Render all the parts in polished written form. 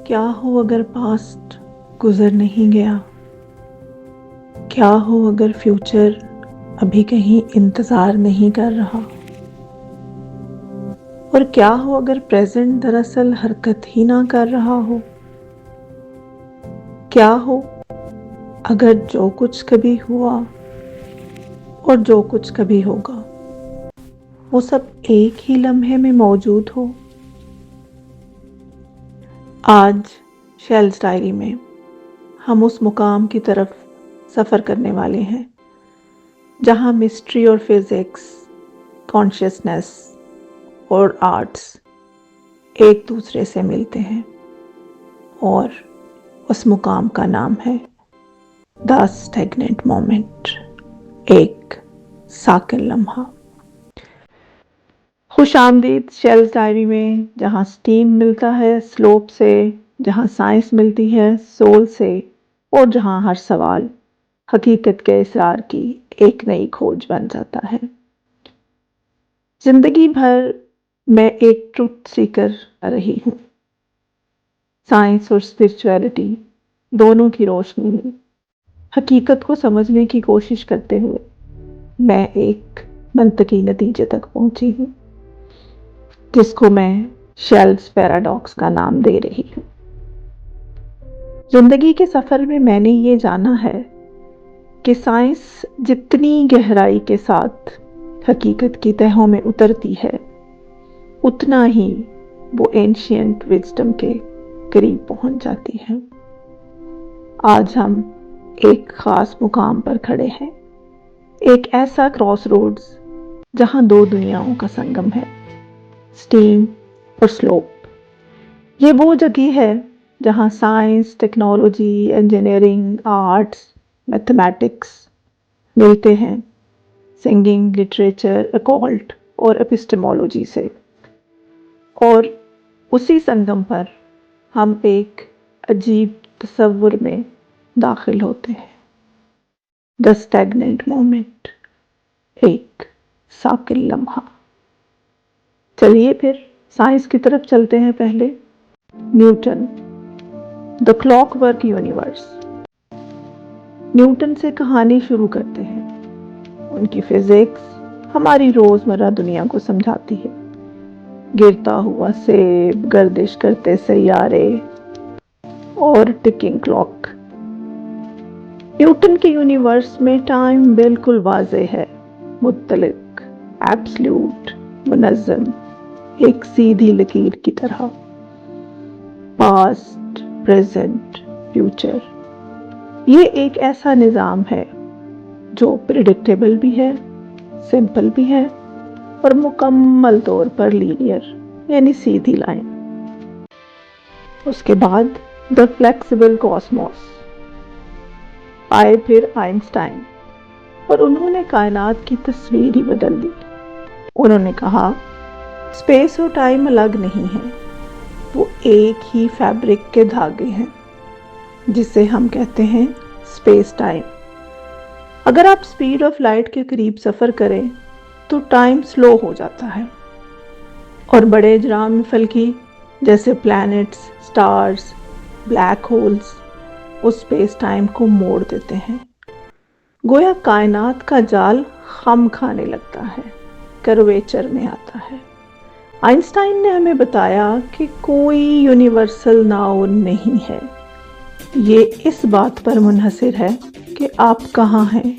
کیا ہو اگر پاسٹ گزر نہیں گیا؟ کیا ہو اگر فیوچر ابھی کہیں انتظار نہیں کر رہا؟ اور کیا ہو اگر پریزنٹ دراصل حرکت ہی نہ کر رہا ہو؟ کیا ہو اگر جو کچھ کبھی ہوا اور جو کچھ کبھی ہوگا وہ سب ایک ہی لمحے میں موجود ہو؟ آج شیلز ڈائری میں ہم اس مقام کی طرف سفر کرنے والے ہیں جہاں مسٹری اور فزکس، کانشیسنس اور آرٹس ایک دوسرے سے ملتے ہیں، اور اس مقام کا نام ہے دا اسٹیگننٹ مومنٹ، ایک ساکن لمحہ۔ خوش آمدید شیلز ڈائری میں، جہاں سٹیم ملتا ہے سلوپ سے، جہاں سائنس ملتی ہے سول سے، اور جہاں ہر سوال حقیقت کے اسرار کی ایک نئی کھوج بن جاتا ہے۔ زندگی بھر میں ایک ٹروتھ سیکر رہی ہوں، سائنس اور اسپرچویلٹی دونوں کی روشنی میں حقیقت کو سمجھنے کی کوشش کرتے ہوئے میں ایک منطقی نتیجے تک پہنچی ہوں، جس کو میں شیلز پیراڈاکس کا نام دے رہی ہوں۔ زندگی کے سفر میں نے یہ جانا ہے کہ سائنس جتنی گہرائی کے ساتھ حقیقت کی تہوں میں اترتی ہے، اتنا ہی وہ اینشینٹ وزڈم کے قریب پہنچ جاتی ہے۔ آج ہم ایک خاص مقام پر کھڑے ہیں، ایک ایسا کراس روڈز جہاں دو دنیاؤں کا سنگم ہے، سٹیم اور سلوپ۔ یہ وہ جگہ ہے جہاں science, technology, engineering, arts, mathematics ملتے ہیں، سنگنگ، لٹریچر، اکالٹ اور اپسٹمولوجی سے، اور اسی سنگم پر ہم ایک عجیب تصور میں داخل ہوتے ہیں، دا اسٹیگننٹ مومنٹ، ایک ساکن لمحہ۔ چلیے پھر سائنس کی طرف چلتے ہیں۔ پہلے Newton, the clock work universe. Newton سے کہانی شروع کرتے ہیں۔ ان کی فزکس ہماری روزمرہ دنیا کو سمجھاتی ہے، گرتا ہوا سیب، گردش کرتے سیارے اور ٹکنگ کلاک۔ نیوٹن کے یونیورس میں ٹائم بالکل واضح ہے، مطلق، ایبسلیوٹ، منظم، ایک سیدھی لکیر کی طرح۔ پاسٹ، پریزنٹ، فیوچر، یہ ایک ایسا نظام ہے جو پریڈکٹیبل بھی ہے، سمپل بھی ہے، اور مکمل طور پر لینئر، یعنی سیدھی لائن۔ اس کے بعد دا فلیکسیبل کاسموس آئے پھر آئنسٹائن، اور انہوں نے کائنات کی تصویر ہی بدل دی۔ انہوں نے کہا اسپیس اور ٹائم الگ نہیں ہیں، وہ ایک ہی فیبرک کے دھاگے ہیں جسے ہم کہتے ہیں اسپیس ٹائم۔ اگر آپ سپیڈ آف لائٹ کے قریب سفر کریں تو ٹائم سلو ہو جاتا ہے، اور بڑے اجرام فلکی جیسے پلانٹس، سٹارز، بلیک ہولز اس اسپیس ٹائم کو موڑ دیتے ہیں۔ گویا کائنات کا جال خم کھانے لگتا ہے، کرویچر میں آتا ہے۔ آئنسٹائن نے ہمیں بتایا کہ کوئی یونیورسل ناؤن نہیں ہے، یہ اس بات پر منحصر ہے کہ آپ کہاں ہیں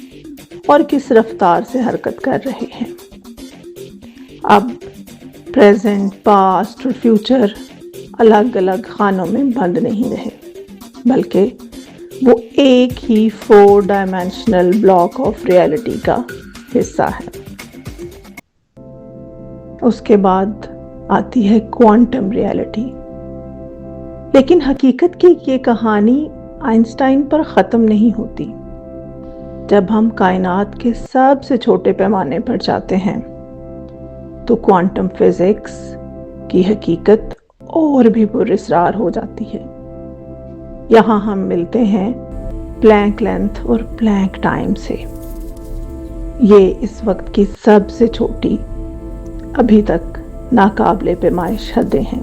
اور کس رفتار سے حرکت کر رہے ہیں۔ اب پریزنٹ، پاسٹ اور فیوچر الگ الگ خانوں میں بند نہیں رہے، بلکہ وہ ایک ہی 4 ڈائمینشنل بلاک آف ریئلٹی کا حصہ ہے۔ اس کے بعد آتی ہے کوانٹم ریئلٹی۔ لیکن حقیقت کی یہ کہانی آئنسٹائن پر ختم نہیں ہوتی۔ جب ہم کائنات کے سب سے چھوٹے پیمانے پر جاتے ہیں تو کوانٹم فزکس کی حقیقت اور بھی پراسرار ہو جاتی ہے۔ یہاں ہم ملتے ہیں پلانک لینتھ اور پلانک ٹائم سے۔ یہ اس وقت کی سب سے چھوٹی، ابھی تک ناقابل پیمائش حدیں ہیں۔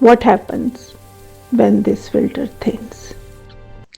What happens when this filter thins?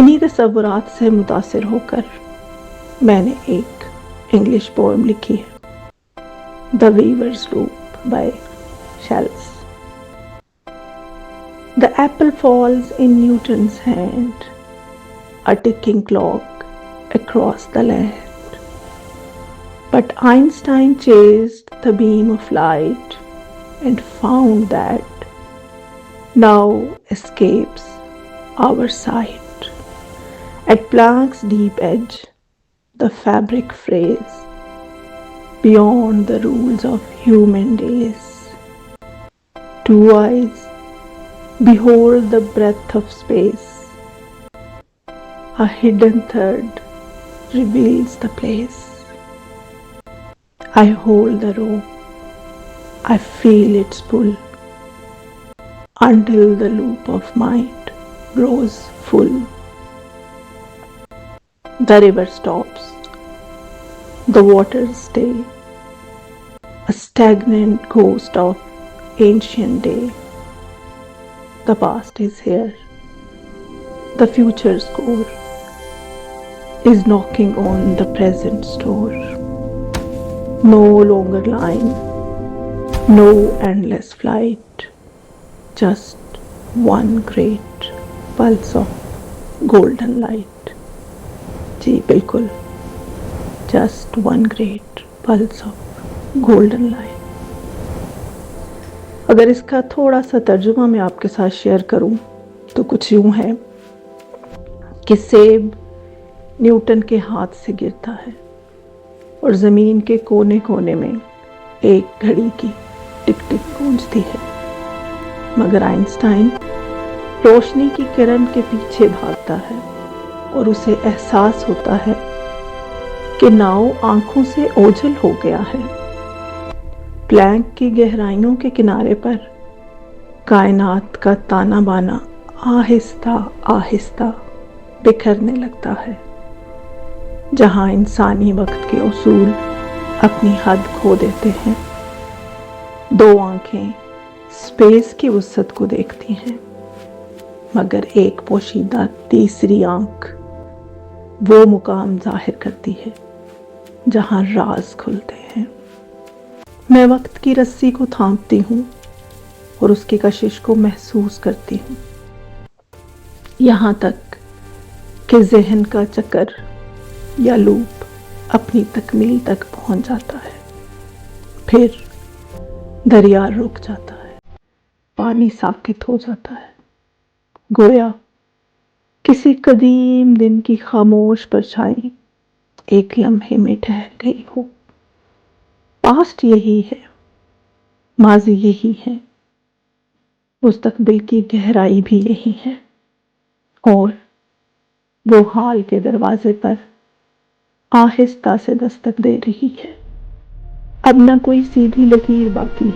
انہی تصورات سے متاثر ہو کر میں نے ایک انگلش پوئم لکھی ہے، The Weaver's Loop by Shells. The apple falls in Newton's hand, a ticking clock across the land. But Einstein chased the beam of light and found that now escapes our sight. At Planck's deep edge, the fabric frays, beyond the rules of human days. Two eyes behold the breadth of space. A hidden third reveals the place. I hold the rope, I feel its pull, until the loop of mind grows full. The river stops, the waters stay, a stagnant ghost of ancient day. The past is here, the future's core is knocking on the present's door. No longer line, no endless flight, just one great pulse of golden light. جی بالکل، just one great plus of golden light. اگر اس کا تھوڑا سا ترجمہ میں آپ کے ساتھ شیئر کروں تو کچھ یوں ہے کہ سیب نیوٹن کے ہاتھ سے گرتا ہے اور زمین کے کونے کونے میں ایک گھڑی کی ٹک ٹک گونجتی ہے، مگر آئنسٹائن روشنی کی کرن کے پیچھے بھاگتا ہے اور اسے احساس ہوتا ہے کہ ناؤ آنکھوں سے اوجھل ہو گیا ہے. پلانک کی گہرائیوں کے کنارے پر کائنات کا تانا بانا آہستہ آہستہ بکھرنے لگتا ہے، جہاں انسانی وقت کے اصول اپنی حد کھو دیتے ہیں. دو آنکھیں اسپیس کی وسعت کو دیکھتی ہیں، مگر ایک پوشیدہ تیسری آنکھ وہ مقام ظاہر کرتی ہے جہاں راز کھلتے ہیں. میں وقت کی رسی کو تھامتی ہوں اور اس کی کشش کو محسوس کرتی ہوں، یہاں تک کہ ذہن کا چکر یا لوپ اپنی تکمیل تک پہنچ جاتا ہے. پھر دریا رک جاتا ہے، پانی ساکت ہو جاتا ہے، گویا کسی قدیم دن کی خاموش پرچھائی ایک لمحے میں ٹھہر گئی ہو. پاسٹ یہی ہے، ماضی یہی ہے، مستقبل کی گہرائی بھی یہی ہے، اور وہ حال کے دروازے پر آہستہ سے دستک دے رہی ہے. اب نہ کوئی سیدھی لکیر باقی،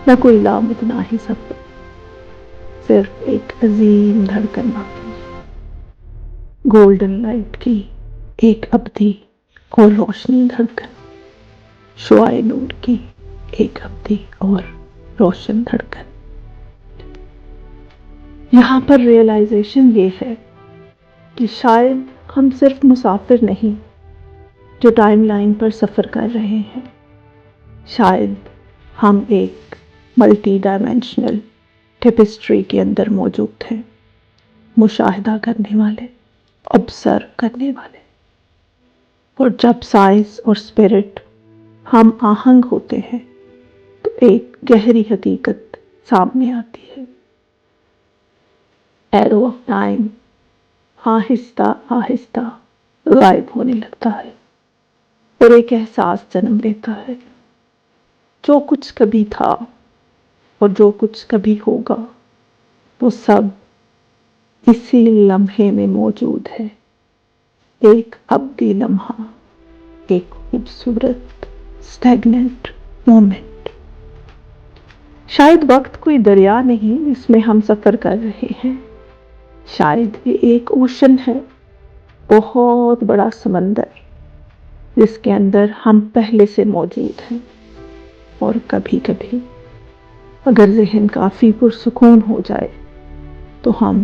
نہ کوئی لامتناہی سفر، صرف ایک عظیم دھڑکن باقی، گولڈن لائٹ کی ایک ابدی اور روشنی دھڑکن، شعاع نور کی ایک ابدی اور روشن دھڑکن. یہاں پر ریئلائزیشن یہ ہے کہ شاید ہم صرف مسافر نہیں جو ٹائم لائن پر سفر کر رہے ہیں، شاید ہم ایک ملٹی ڈائمینشنل ٹیپسٹری کے اندر موجود ہیں، مشاہدہ کرنے والے، آبزرو کرنے والے. اور جب سائنس اور اسپرٹ ہم آہنگ ہوتے ہیں تو ایک گہری حقیقت سامنے آتی ہے. ایرو آف ٹائم آہستہ آہستہ غائب ہونے لگتا ہے اور ایک احساس جنم لیتا ہے، جو کچھ کبھی تھا اور جو کچھ کبھی ہوگا وہ سب اسی لمحے میں موجود ہے. ایک ابدی لمحہ، ایک خوبصورت اسٹیگننٹ مومنٹ. شاید وقت کوئی دریا نہیں جس میں ہم سفر کر رہے ہیں، شاید یہ ایک اوشن ہے، بہت بڑا سمندر جس کے اندر ہم پہلے سے موجود ہیں. اور کبھی کبھی اگر ذہن کافی پرسکون ہو جائے تو ہم